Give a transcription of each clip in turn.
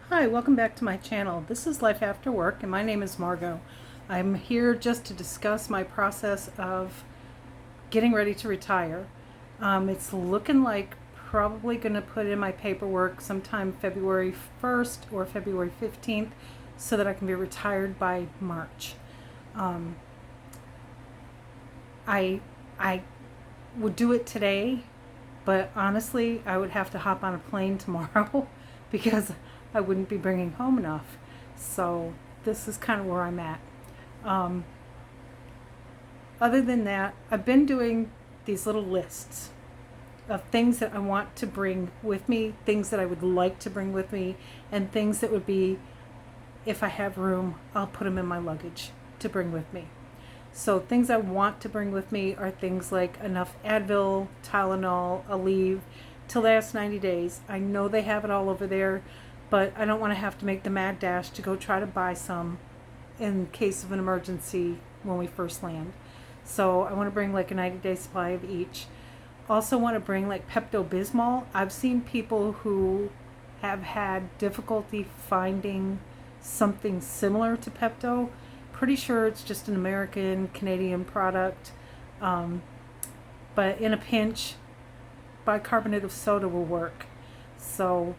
Hi, welcome back to my channel. This is Life After Work and my name is Margot. I'm here just to discuss my process of getting ready to retire. It's looking like probably going to put in my paperwork sometime February 1st or February 15th so that I can be retired by March. Um, I, I would do it today, but honestly, I would have to hop on a plane tomorrow because I wouldn't be bringing home enough. So this is kind of where I'm at. Um, Other than that, I've been doing these little lists of things that I want to bring with me, things that I would like to bring with me, and things that would be, if I have room, I'll put them in my luggage to bring with me. So things I want to bring with me are things like enough Advil, Tylenol, Aleve to last 90 days. I know they have it all over there, but I don't want to have to make the mad dash to go try to buy some in case of an emergency when we first land. So I want to bring like a 90-day supply of each. Also want to bring like Pepto-Bismol. I've seen people who have had difficulty finding something similar to Pepto. Pretty sure it's just an American, Canadian product. But in a pinch, bicarbonate of soda will work. So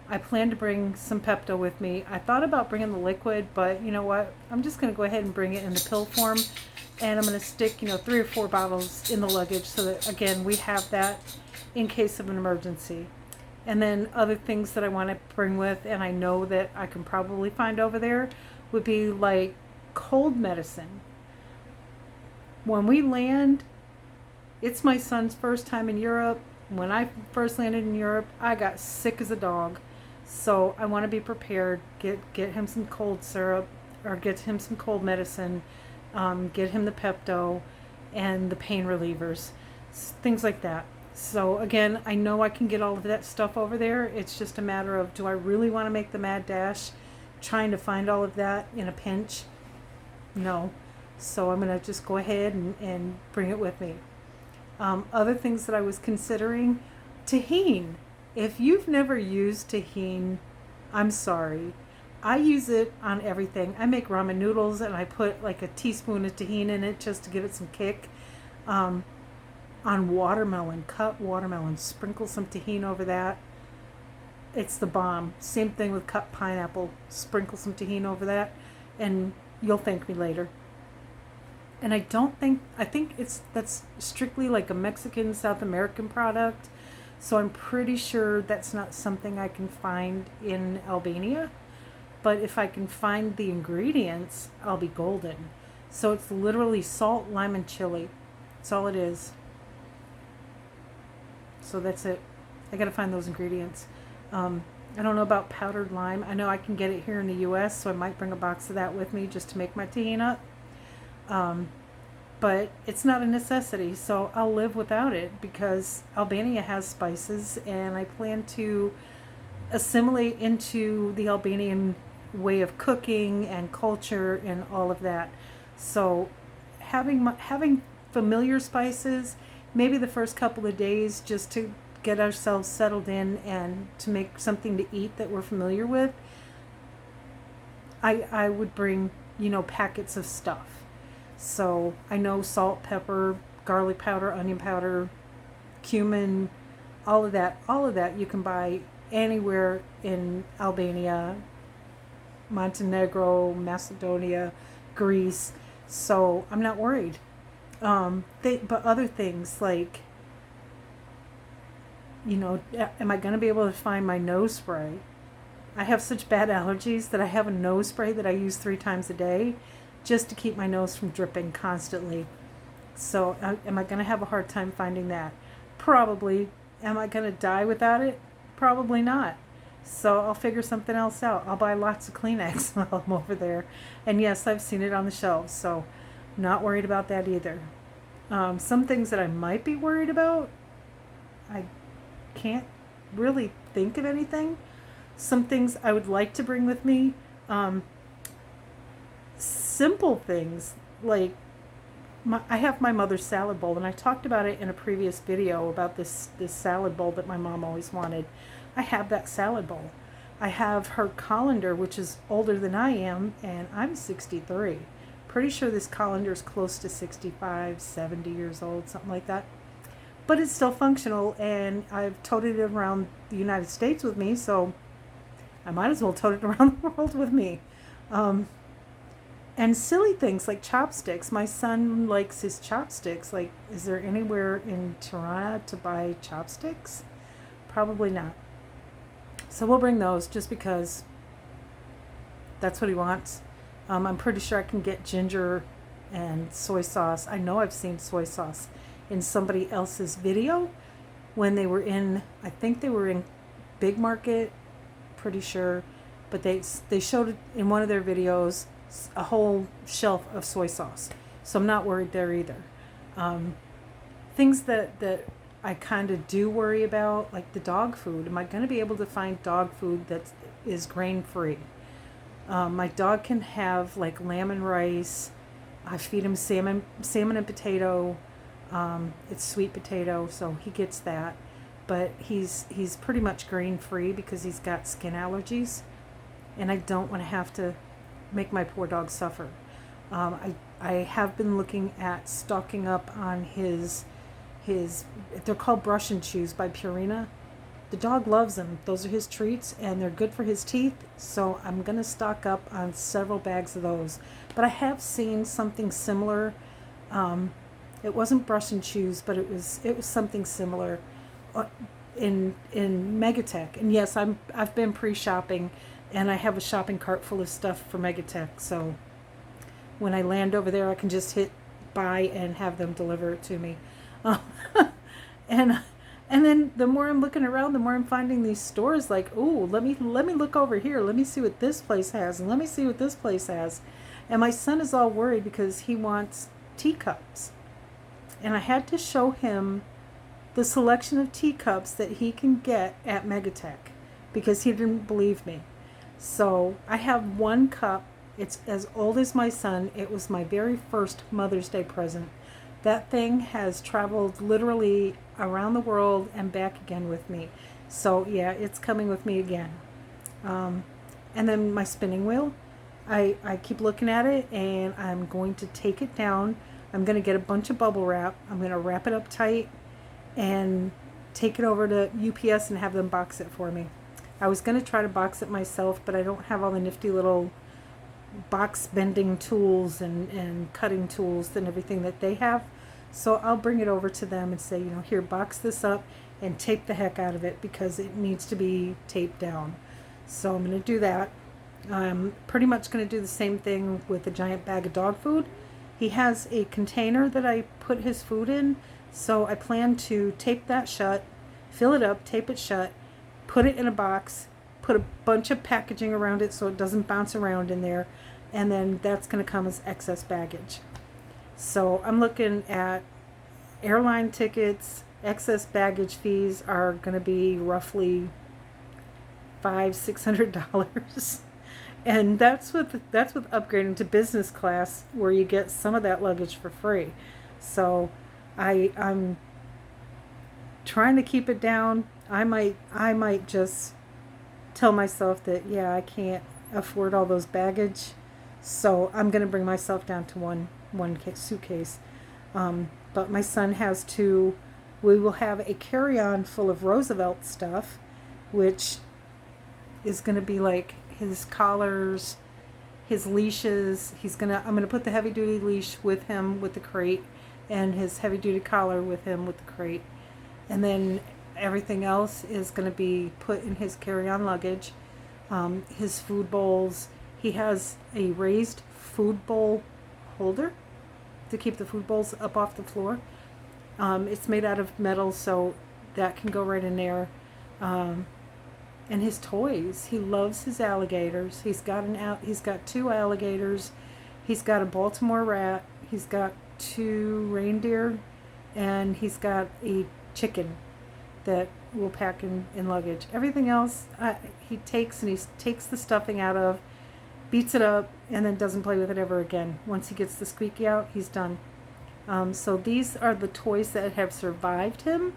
I plan to bring some Pepto with me. I thought about bringing the liquid, but you know what? I'm just going to go ahead and bring it in the pill form. And I'm going to stick, 3 or 4 bottles in the luggage so that, again, we have that in case of an emergency. And then other things that I want to bring with, and I know that I can probably find over there, would be like cold medicine. When we land, it's my son's first time in Europe. When I first landed in Europe, I got sick as a dog. So I want to be prepared, get him some cold syrup or get him some cold medicine, get him the Pepto and the pain relievers, things like that. So again, I know I can get all of that stuff over there. It's just a matter of, do I really want to make the mad dash trying to find all of that in a pinch? No. So I'm going to just go ahead and bring it with me. Other things that I was considering, tahine. If you've never used tahine, I'm sorry. I use it on everything. I make ramen noodles and I put like a teaspoon of tahine in it just to give it some kick. On watermelon, cut watermelon, sprinkle some tahine over that. It's the bomb. Same thing with cut pineapple. Sprinkle some tahine over that and you'll thank me later. And I think that's strictly like a Mexican, South American product. So I'm pretty sure that's not something I can find in Albania. But if I can find the ingredients, I'll be golden. So it's literally salt, lime, and chili. That's all it is. So that's it. I gotta find those ingredients. I don't know about powdered lime. I know I can get it here in the US, so I might bring a box of that with me just to make my tahini up. But it's not a necessity, so I'll live without it because Albania has spices and I plan to assimilate into the Albanian way of cooking and culture and all of that. So having familiar spices, maybe the first couple of days just to get ourselves settled in and to make something to eat that we're familiar with, I would bring, packets of stuff. So I know salt, pepper, garlic powder, onion powder, cumin, all of that you can buy anywhere in Albania, Montenegro, Macedonia, Greece. So I'm not worried. But other things like, am I going to be able to find my nose spray? I have such bad allergies that I have a nose spray that I use 3 times a day just to keep my nose from dripping constantly. So am I going to have a hard time finding that? Probably. Am I going to die without it? Probably not. So I'll figure something else out. I'll buy lots of Kleenex while I'm over there. And yes, I've seen it on the shelves, so not worried about that either. Some things that I might be worried about, I can't really think of anything. Some things I would like to bring with me. Simple things like I have my mother's salad bowl, and I talked about it in a previous video about this salad bowl that my mom always wanted. I have that salad bowl. I have her colander, which is older than I am, and I'm 63. Pretty sure this colander is close to 65, 70 years old, something like that. But it's still functional, and I've toted it around the United States with me, so I might as well tote it around the world with me. Um, and silly things like chopsticks. My son likes his chopsticks. Like, is there anywhere in Toronto to buy chopsticks? Probably not. So we'll bring those just because that's what he wants. I'm pretty sure I can get ginger and soy sauce. I know I've seen soy sauce in somebody else's video when they were in, I think they were in Big Market, pretty sure, but they showed it in one of their videos, a whole shelf of soy sauce. So I'm not worried there either. Things that I kind of do worry about, like the dog food. Am I going to be able to find dog food that is grain free? My dog can have like lamb and rice. I feed him salmon and potato. It's sweet potato, so he gets that. But he's pretty much grain free because he's got skin allergies, and I don't want to have to make my poor dog suffer. I have been looking at stocking up on his they're called brush and chews by Purina. The dog loves them. Those are his treats, and they're good for his teeth. So I'm going to stock up on several bags of those. But I have seen something similar. It wasn't brush and chews, but it was something similar in Megatech. And yes, I've been pre-shopping, and I have a shopping cart full of stuff for Megatech. So when I land over there, I can just hit buy and have them deliver it to me. And then the more I'm looking around, the more I'm finding these stores like, ooh, let me look over here. Let me see what this place has, and let me see what this place has. And my son is all worried because he wants teacups. And I had to show him the selection of teacups that he can get at Megatech because he didn't believe me. So I have one cup. It's as old as my son. It was my very first Mother's Day present. That thing has traveled literally around the world and back again with me. So yeah, it's coming with me again. And then my spinning wheel, I keep looking at it, and I'm going to take it down. I'm going to get a bunch of bubble wrap. I'm going to wrap it up tight and take it over to UPS and have them box it for me. I was going to try to box it myself, but I don't have all the nifty little box bending tools and cutting tools and everything that they have. So I'll bring it over to them and say, here, box this up and tape the heck out of it because it needs to be taped down. So I'm going to do that. I'm pretty much going to do the same thing with a giant bag of dog food. He has a container that I put his food in, so I plan to tape that shut, fill it up, tape it shut, put it in a box, put a bunch of packaging around it so it doesn't bounce around in there, and then that's going to come as excess baggage. So I'm looking at airline tickets, excess baggage fees are going to be roughly $500-$600. And that's with upgrading to business class, where you get some of that luggage for free. So I'm trying to keep it down. I might just tell myself that I can't afford all those baggage, so I'm going to bring myself down to one suitcase. But my son has two. We will have a carry-on full of Roosevelt stuff, which is going to be like his collars, his leashes. I'm going to put the heavy-duty leash with him with the crate, and his heavy-duty collar with him with the crate. And then everything else is going to be put in his carry-on luggage. His food bowls. He has a raised food bowl holder to keep the food bowls up off the floor. It's made out of metal, so that can go right in there. And his toys. He loves his alligators. He's got two alligators. He's got a Baltimore rat. He's got two reindeer, and he's got a chicken that we'll pack in luggage. Everything else he takes the stuffing out of, beats it up, and then doesn't play with it ever again. Once he gets the squeaky out, he's done. So these are the toys that have survived him.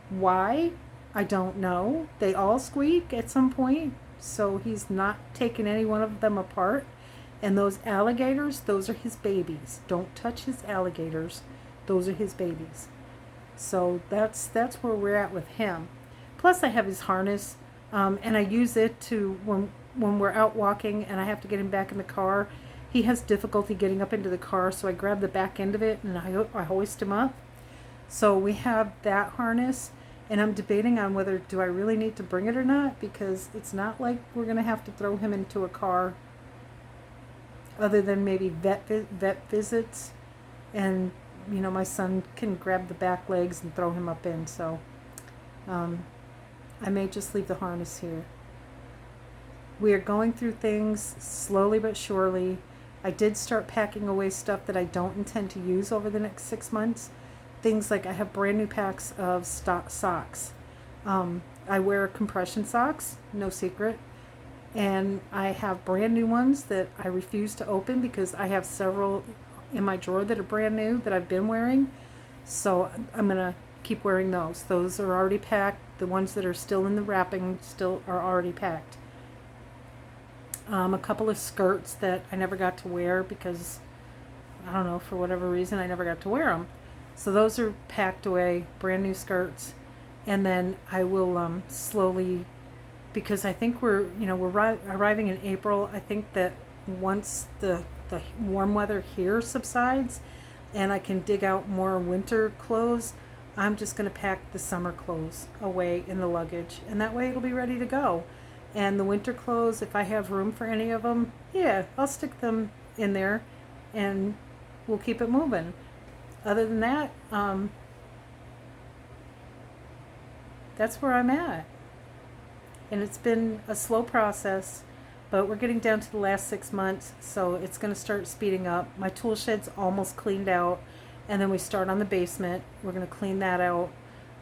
Why? I don't know. They all squeak at some point. so he's not taking any one of them apart. And those alligators, those are his babies. Don't touch his alligators. Those are his babies. So that's where we're at with him. Plus, I have his harness, and I use it to when we're out walking and I have to get him back in the car. He has difficulty getting up into the car, so I grab the back end of it and I hoist him up. So we have that harness, and I'm debating on whether do I really need to bring it or not, because it's not like we're going to have to throw him into a car other than maybe vet visits, and my son can grab the back legs and throw him up in. So I may just leave the harness here. We are going through things slowly but surely. I did start packing away stuff that I don't intend to use over the next 6 months. Things like I have brand new packs of socks. I wear compression socks, no secret. And I have brand new ones that I refuse to open because I have several in my drawer that are brand new that I've been wearing. So I'm going to keep wearing those. Those are already packed. The ones that are still in the wrapping still are already packed. A couple of skirts that I never got to wear because, I don't know, for whatever reason, I never got to wear them. So those are packed away, brand new skirts. And then I will slowly, because I think we're arriving in April. I think that once the warm weather here subsides and I can dig out more winter clothes, I'm just going to pack the summer clothes away in the luggage. And that way it'll be ready to go. And the winter clothes, if I have room for any of them, yeah, I'll stick them in there and we'll keep it moving. Other than that, that's where I'm at. And it's been a slow process, but we're getting down to the last 6 months, so it's going to start speeding up. My tool shed's almost cleaned out, and then we start on the basement. We're going to clean that out.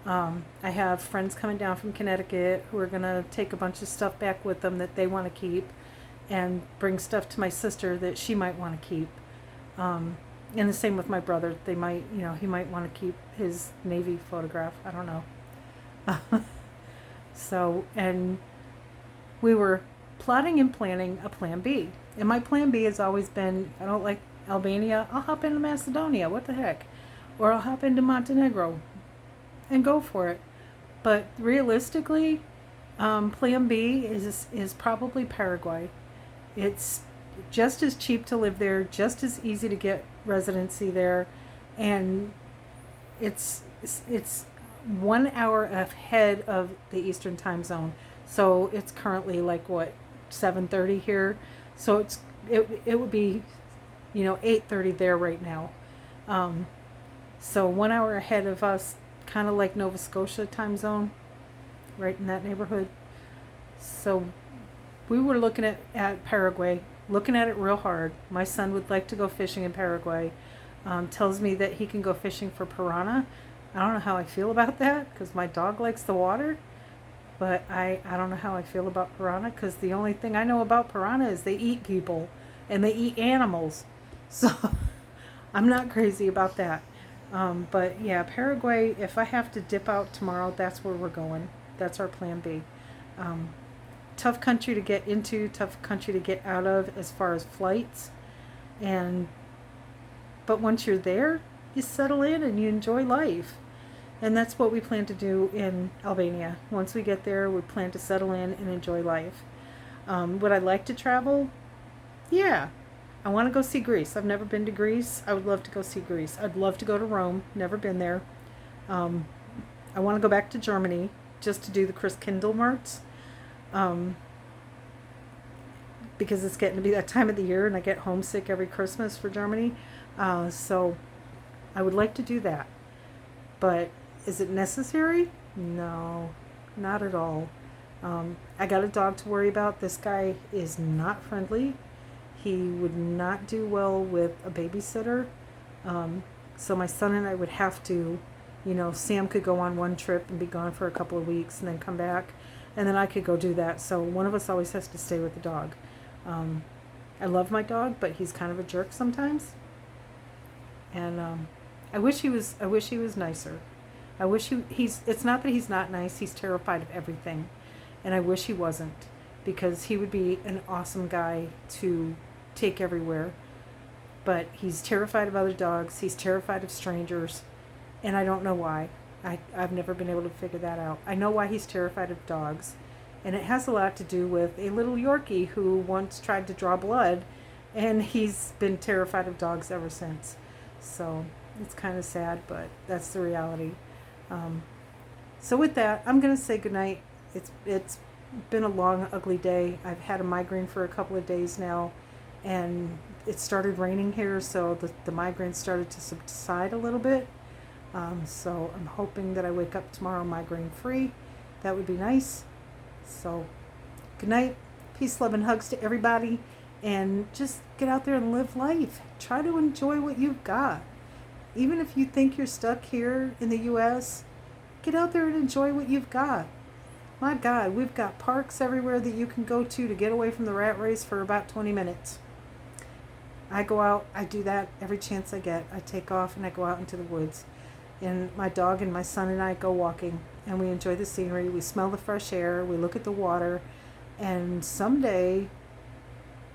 I have friends coming down from Connecticut who are going to take a bunch of stuff back with them that they want to keep and bring stuff to my sister that she might want to keep. And the same with my brother. They might, he might want to keep his Navy photograph. I don't know. So, and we were plotting and planning a plan B. And my plan B has always been, I don't like Albania, I'll hop into Macedonia. What the heck? Or I'll hop into Montenegro and go for it. But realistically, plan B is probably Paraguay. It's just as cheap to live there, just as easy to get residency there, and it's 1 hour ahead of the Eastern time zone. So it's currently like 7:30 here. So it would be 8:30 there right now. So 1 hour ahead of us, kind of like Nova Scotia time zone, right in that neighborhood. So we were looking at Paraguay, looking at it real hard. My son would like to go fishing in Paraguay. Tells me that he can go fishing for piranha. I don't know how I feel about that because my dog likes the water. But I don't know how I feel about piranha because the only thing I know about piranha is they eat people and they eat animals. So I'm not crazy about that. But yeah, Paraguay, if I have to dip out tomorrow, that's where we're going. That's our plan B. Tough country to get into, tough country to get out of as far as flights. But once you're there, you settle in and you enjoy life. And that's what we plan to do in Albania. Once we get there, we plan to settle in and enjoy life. Would I like to travel? Yeah. I want to go see Greece. I've never been to Greece. I would love to go see Greece. I'd love to go to Rome. Never been there. I want to go back to Germany just to do the Christkindlmarkt. Because it's getting to be that time of the year and I get homesick every Christmas for Germany. So I would like to do that. But is it necessary? No, not at all. I got a dog to worry about. This guy is not friendly. He would not do well with a babysitter. So my son and I would have to, Sam could go on one trip and be gone for a couple of weeks and then come back. And then I could go do that. So one of us always has to stay with the dog. I love my dog, but he's kind of a jerk sometimes. And I wish he was nicer. I wish it's not that he's not nice, he's terrified of everything. And I wish he wasn't. because he would be an awesome guy to take everywhere. But he's terrified of other dogs. He's terrified of strangers. And I don't know why. I've never been able to figure that out. I know why he's terrified of dogs. And it has a lot to do with a little Yorkie who once tried to draw blood. And he's been terrified of dogs ever since. So it's kind of sad, but that's the reality. So with that, I'm going to say goodnight. It's been a long, ugly day. I've had a migraine for a couple of days now. And it started raining here, so the migraine started to subside a little bit. So I'm hoping that I wake up tomorrow migraine free. That would be nice. So good night. Peace, love, and hugs to everybody. And just get out there and live life. Try to enjoy what you've got. Even if you think you're stuck here in the U.S., get out there and enjoy what you've got. My God, we've got parks everywhere that you can go to get away from the rat race for about 20 minutes. I go out, I do that every chance I get. I take off and I go out into the woods. And my dog and my son and I go walking, and we enjoy the scenery. We smell the fresh air. We look at the water. And someday,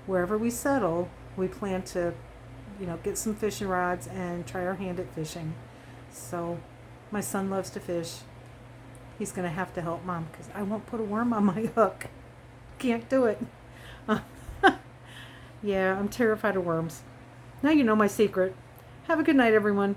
wherever we settle, we plan to, get some fishing rods and try our hand at fishing. So my son loves to fish. He's going to have to help Mom because I won't put a worm on my hook. Can't do it. Yeah, I'm terrified of worms. Now you know my secret. Have a good night, everyone.